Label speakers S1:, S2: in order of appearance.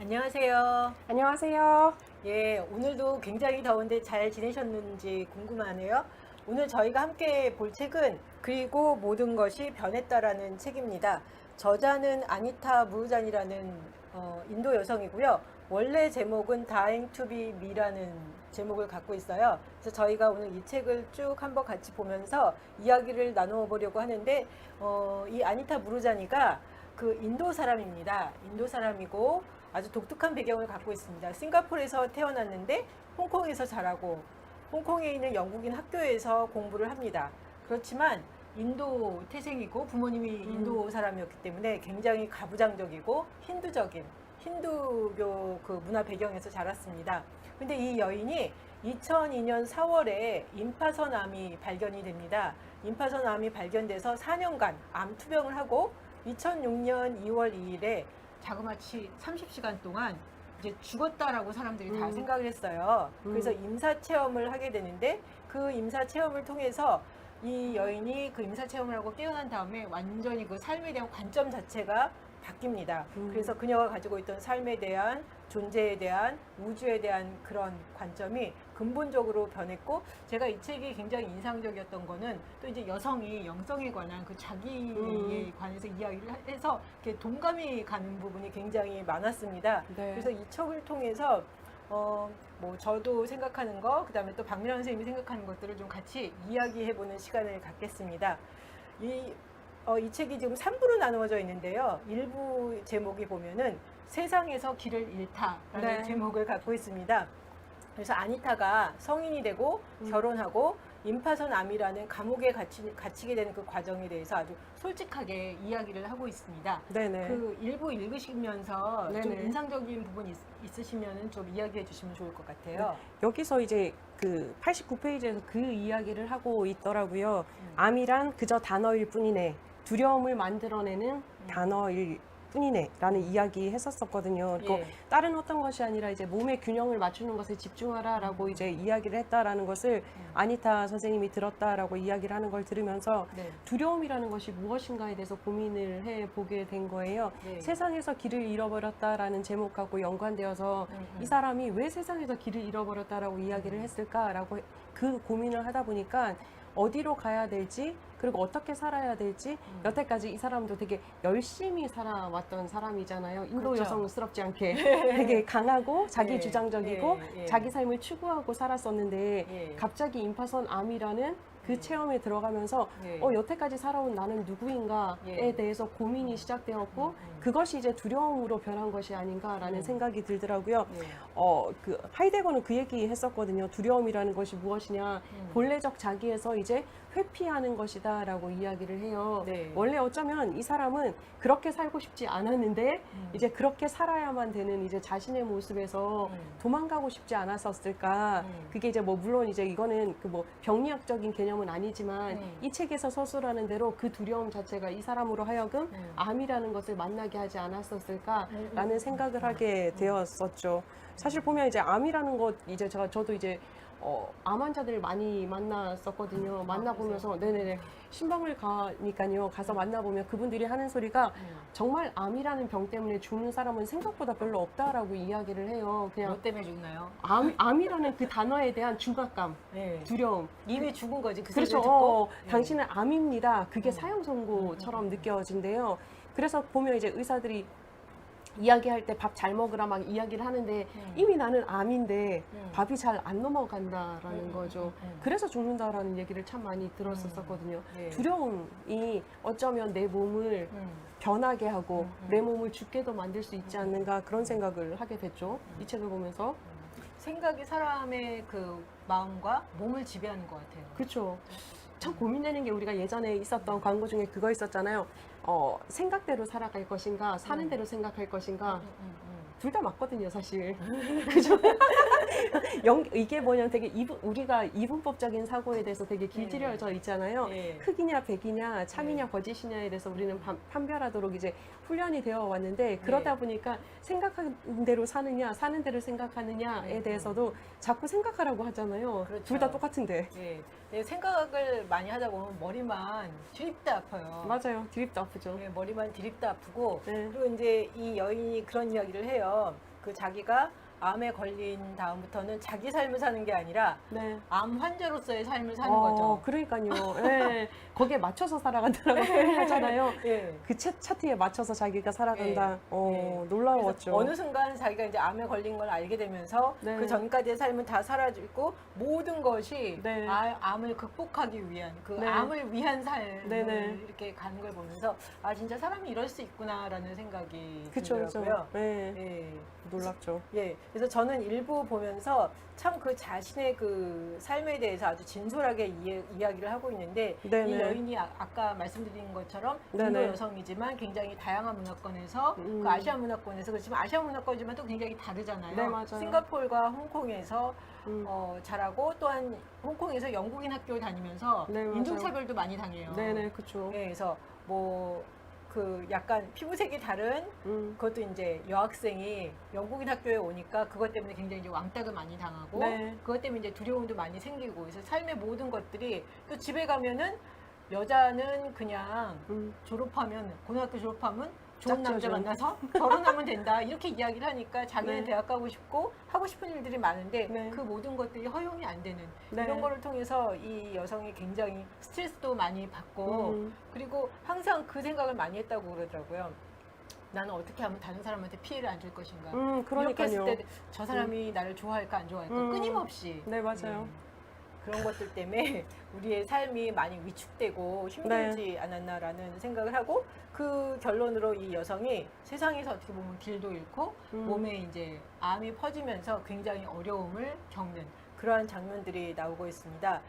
S1: 안녕하세요.
S2: 안녕하세요.
S1: 예, 오늘도 굉장히 더운데 잘 지내셨는지 궁금하네요. 오늘 저희가 함께 볼 책은 그리고 모든 것이 변했다라는 책입니다. 저자는 아니타 무르잔이라는 인도 여성이고요. 원래 제목은 Dying to be me라는 제목을 갖고 있어요. 그래서 저희가 오늘 이 책을 쭉 한번 같이 보면서 이야기를 나누어 보려고 하는데 이 아니타 무르자니가 그 인도 사람입니다. 인도 사람이고 아주 독특한 배경을 갖고 있습니다. 싱가포르에서 태어났는데 홍콩에서 자라고 홍콩에 있는 영국인 학교에서 공부를 합니다. 그렇지만 인도 태생이고 부모님이 인도 사람이었기 때문에 굉장히 가부장적이고 힌두적인 힌두교 그 문화 배경에서 자랐습니다. 근데 이 여인이 2002년 4월에 임파선 암이 발견이 됩니다. 임파선 암이 발견돼서 4년간 암 투병을 하고 2006년 2월 2일에 자그마치 30시간 동안 이제 죽었다라고 사람들이 다 생각을 했어요. 그래서 임사 체험을 하게 되는데 그 임사 체험을 통해서 이 여인이 그 임사 체험을 하고 깨어난 다음에 완전히 그 삶에 대한 관점 자체가 바뀝니다. 그래서 그녀가 가지고 있던 삶에 대한 존재에 대한 우주에 대한 그런 관점이 근본적으로 변했고, 제가 이 책이 굉장히 인상적이었던 거는 또 이제 여성이 영성에 관한 그 자기에 관해서 이야기를 해서 이렇게 동감이 가는 부분이 굉장히 많았습니다.
S2: 네.
S1: 그래서 이 책을 통해서 뭐 저도 생각하는 거, 그다음에 또 박민환 선생님이 생각하는 것들을 좀 같이 이야기해보는 시간을 갖겠습니다. 이 책이 지금 3부로 나누어져 있는데요. 1부 제목이 보면은 세상에서 길을 잃다라는
S2: 네.
S1: 제목을 갖고 있습니다. 그래서 아니타가 성인이 되고 결혼하고 임파선 암이라는 감옥에 gat히게 되는 그 과정에 대해서 아주 솔직하게 이야기를 하고 있습니다.
S2: 네네.
S1: 그 일부 읽으시면서 좀
S2: 네네.
S1: 인상적인 부분 있으시면 좀 이야기해 주시면 좋을 것 같아요.
S2: 여기서 이제 그 89페이지에서 그 이야기를 하고 있더라고요. 암이란 그저 단어일 뿐이네. 두려움을 만들어내는 단어일 뿐이네. 라는 이야기 했었거든요. 그리고
S1: 예.
S2: 다른 어떤 것이 아니라 이제 몸의 균형을 맞추는 것에 집중하라 라고 이제 이야기를 했다라는 것을 아니타 선생님이 들었다라고 이야기를 하는 걸 들으면서
S1: 네.
S2: 두려움이라는 것이 무엇인가에 대해서 고민을 해보게 된 거예요.
S1: 네.
S2: 세상에서 길을 잃어버렸다라는 제목하고 연관되어서 이 사람이 왜 세상에서 길을 잃어버렸다라고 이야기를 했을까라고 그 고민을 하다 보니까 어디로 가야 될지 그리고 어떻게 살아야 될지 여태까지 이 사람도 되게 열심히 살아왔던 사람이잖아요. 인도
S1: 그렇죠.
S2: 여성스럽지 않게 되게 강하고 자기
S1: 예,
S2: 주장적이고
S1: 예, 예.
S2: 자기 삶을 추구하고 살았었는데
S1: 예.
S2: 갑자기 임파선 암이라는 그 체험에 들어가면서
S1: 예.
S2: 여태까지 살아온 나는 누구인가에
S1: 예.
S2: 대해서 고민이 시작되었고 그것이 이제 두려움으로 변한 것이 아닌가라는 생각이 들더라고요.
S1: 예.
S2: 그 하이데거는 그 얘기 했었거든요. 두려움이라는 것이 무엇이냐. 본래적 자기에서 이제 회피하는 것이다라고 이야기를 해요.
S1: 네.
S2: 원래 어쩌면 이 사람은 그렇게 살고 싶지 않았는데 이제 그렇게 살아야만 되는 이제 자신의 모습에서 도망가고 싶지 않았었을까. 그게 이제 뭐 물론 이제 이거는 그 뭐 병리학적인 개념은 아니지만 이 책에서 서술하는 대로 그 두려움 자체가 이 사람으로 하여금 암이라는 것을 만나게 하지 않았었을까라는 생각을 하게 되었었죠. 사실 보면 이제 암이라는 것 이제 저도 이제 암 환자들을 많이 만났었거든요. 만나보면서 네네네 신방을 가니까요. 가서 만나보면 그분들이 하는 소리가 정말 암이라는 병 때문에 죽는 사람은 생각보다 별로 없다라고 이야기를 해요. 그냥
S1: 뭐 때문에 죽나요?
S2: 암이라는 그 단어에 대한 중압감,
S1: 네.
S2: 두려움.
S1: 이미 죽은 거지. 그
S2: 그렇죠.
S1: 소리를 듣고.
S2: 당신은 암입니다. 그게 사형 선고처럼 느껴진대요. 그래서 보면 이제 의사들이 이야기할 때 밥 잘 먹으라 막 이야기를 하는데 이미 나는 암인데 밥이 잘 안 넘어간다라는 거죠. 그래서 죽는다라는 얘기를 참 많이 들었었거든요.
S1: 네.
S2: 두려움이 어쩌면 내 몸을 변하게 하고 내 몸을 죽게도 만들 수 있지 않는가 그런 생각을 하게 됐죠. 이 책을 보면서.
S1: 생각이 사람의 그 마음과 몸을 지배하는 것 같아요.
S2: 그렇죠. 참 고민되는 게 우리가 예전에 있었던 광고 중에 그거 있었잖아요. 생각대로 살아갈 것인가, 사는 대로 생각할 것인가. 둘 다 맞거든요, 사실. 그죠? 이게 뭐냐면 되게 우리가 이분법적인 사고에 대해서 되게 길들여져 있잖아요.
S1: 예.
S2: 흑이냐, 백이냐, 참이냐, 거짓이냐에 대해서 우리는 판별하도록 이제 훈련이 되어 왔는데 그러다 보니까 생각하는 대로 사느냐, 사는 대로 생각하느냐에 대해서도 자꾸 생각하라고 하잖아요.
S1: 그렇죠.
S2: 둘 다 똑같은데.
S1: 예. 네, 생각을 많이 하다 보면 머리만 드립다 아파요.
S2: 맞아요. 드립도 아프죠.
S1: 네, 머리만 드립다 아프고
S2: 네.
S1: 그리고 이제 이 여인이 그런 이야기를 해요. 그 자기가 암에 걸린 다음부터는 자기 삶을 사는 게 아니라
S2: 네.
S1: 암 환자로서의 삶을 사는 거죠.
S2: 그러니까요. 예. 거기에 맞춰서 살아간다라고 표현하잖아요.
S1: 예.
S2: 그 차트에 맞춰서 자기가 살아간다.
S1: 예.
S2: 놀라웠죠.
S1: 그래서 어느 순간 자기가 이제 암에 걸린 걸 알게 되면서
S2: 네.
S1: 그 전까지의 삶은 다 사라지고 모든 것이
S2: 네.
S1: 암을 극복하기 위한 그
S2: 네.
S1: 암을 위한 삶을
S2: 네네.
S1: 이렇게 가는 걸 보면서 아 진짜 사람이 이럴 수 있구나라는 생각이
S2: 그쵸,
S1: 들더라고요.
S2: 그쵸. 예.
S1: 예.
S2: 놀랍죠.
S1: 예, 그래서 저는 일부 보면서 참 그 자신의 그 삶에 대해서 아주 진솔하게 이야기를 하고 있는데
S2: 네네.
S1: 이 여인이 아까 말씀드린 것처럼 인도
S2: 네네.
S1: 여성이지만 굉장히 다양한 문화권에서 그 아시아 문화권에서 그렇지만 아시아 문화권이지만 또 굉장히 다르잖아요.
S2: 네, 맞아요.
S1: 싱가포르와 홍콩에서
S2: 음.
S1: 자라고 또한 홍콩에서 영국인 학교를 다니면서
S2: 네, 맞아요.
S1: 인종차별도 많이 당해요.
S2: 네네, 그쵸.
S1: 예, 그래서 뭐 그 약간 피부색이 다른 그것도 이제 여학생이 영국인 학교에 오니까 그것 때문에 굉장히 이제 왕따도 많이 당하고
S2: 네.
S1: 그것 때문에 이제 두려움도 많이 생기고 그래서 삶의 모든 것들이 또 집에 가면은 여자는 그냥 졸업하면 고등학교 졸업하면 좋은 남자
S2: 짝지어준.
S1: 만나서 결혼하면 된다 이렇게 이야기를 하니까 자기는
S2: 네.
S1: 대학 가고 싶고 하고 싶은 일들이 많은데
S2: 네.
S1: 그 모든 것들이 허용이 안 되는
S2: 네.
S1: 이런 거를 통해서 이 여성이 굉장히 스트레스도 많이 받고 그리고 항상 그 생각을 많이 했다고 그러더라고요. 나는 어떻게 하면 다른 사람한테 피해를 안 줄 것인가. 이렇게 했을
S2: 그러니까요.
S1: 때 저 사람이 나를 좋아할까 안 좋아할까 끊임없이
S2: 네, 맞아요.
S1: 그런 것들 때문에 우리의 삶이 많이 위축되고 힘들지
S2: 네.
S1: 않았나라는 생각을 하고 그 결론으로 이 여성이 세상에서 어떻게 보면 길도 잃고 몸에 이제 암이 퍼지면서 굉장히 어려움을 겪는 그러한 장면들이 나오고 있습니다.